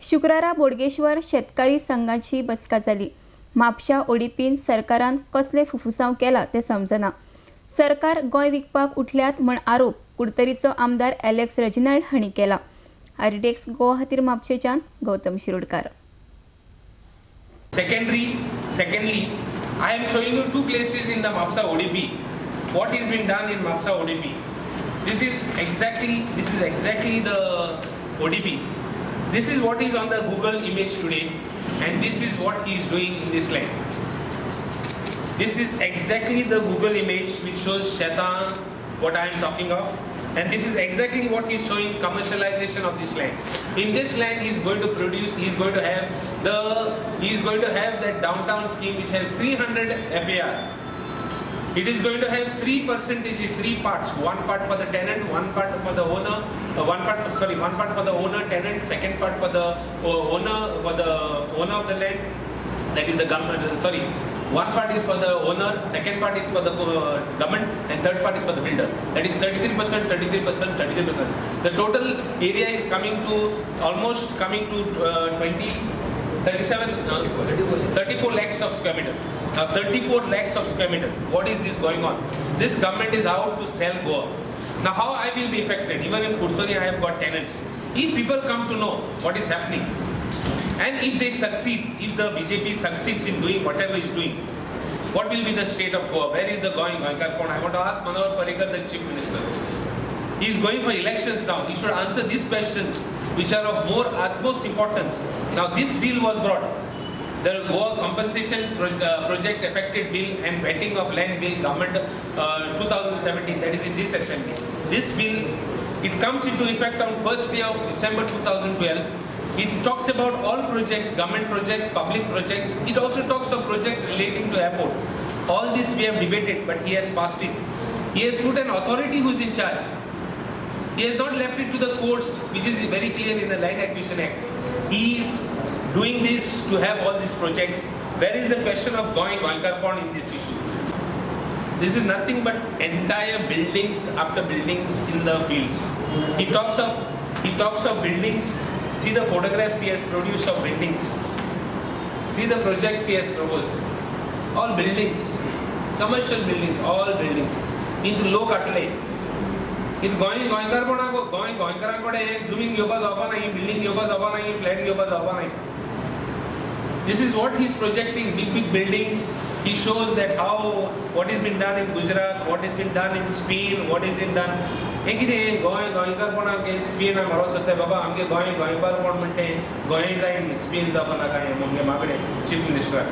शुक्रारा बोडगेश्वर शेतकारी संघाची बसका जाली। म्हापशा ओडिपीन सरकारान कसले फुफुसांव केला ते समजना। सरकार गोंय विकपाक उठल्यात म्हण आरोप कुडतरीचो आमदार एलेक्स रेजिनाल्ड हांणी केला। आरटेक्स गोवा खातीर म्हापशेच्यान Gautam Shirodkar. Secondly, I am showing you two places in the Mapsa ODP. What is been done in Mapsa ODP? This is exactly the ODP. This is what is on the Google image today, and this is what he is doing in this land. This is exactly the Google image which shows Shaitan, what I am talking of, and this is exactly what he is showing commercialization of this land. In this land, he is going to produce. He is going to have that downtown scheme which has 300 FAR. It is going to have 3%, 3 parts. One part for the tenant, one part for the owner, one part for the owner, tenant, second part for the owner of the land. That is the government. One part is for the owner, second part is for the government, and third part is for the builder. That is 33%, 33%, 33%. The total area is coming to 34 lakhs of square meters. Now 34 lakhs of square meters. What is this going on? This government is out to sell Goa. Now how I will be affected? Even in Kurtoni I have got tenants. If people come to know what is happening, and if they succeed, if the BJP succeeds in doing whatever it is doing, what will be the state of Goa? Where is the going? I want to ask Manohar Parrikar, the Chief Minister. He is going for elections now. He should answer these questions which are of utmost importance. Now this bill was brought. The Goa Compensation Project Affected Bill and Vetting of Land Bill, Government 2017, that is in this assembly. This bill, it comes into effect on 1st day of December 2012. It talks about all projects, government projects, public projects. It also talks of projects relating to airport. All this we have debated, but he has passed it. He has put an authority who is in charge. He has not left it to the courts, which is very clear in the Land Acquisition Act. He is doing this to have all these projects. Where is the question of going Goenkarpon in this issue? This is nothing but entire buildings after buildings in the fields. He talks of buildings. See the photographs he has produced of buildings. See the projects he has proposed. All buildings, commercial buildings, all buildings. In low Katle. It going zooming yoga zaba nahi, building yoga zaba nahi, flat yoga zaba nahi. This is what he is projecting, big buildings. He shows that what has been done in Gujarat, what has been done in Spain, what has been done. गोंयकारपण आमगे Spain मारो सत्य बाबा आमगे गोंयकारपण म्हणटे गोंय जाय Spain जावपा नाका हें म्हगे मागणें चीफ मिनिस्टर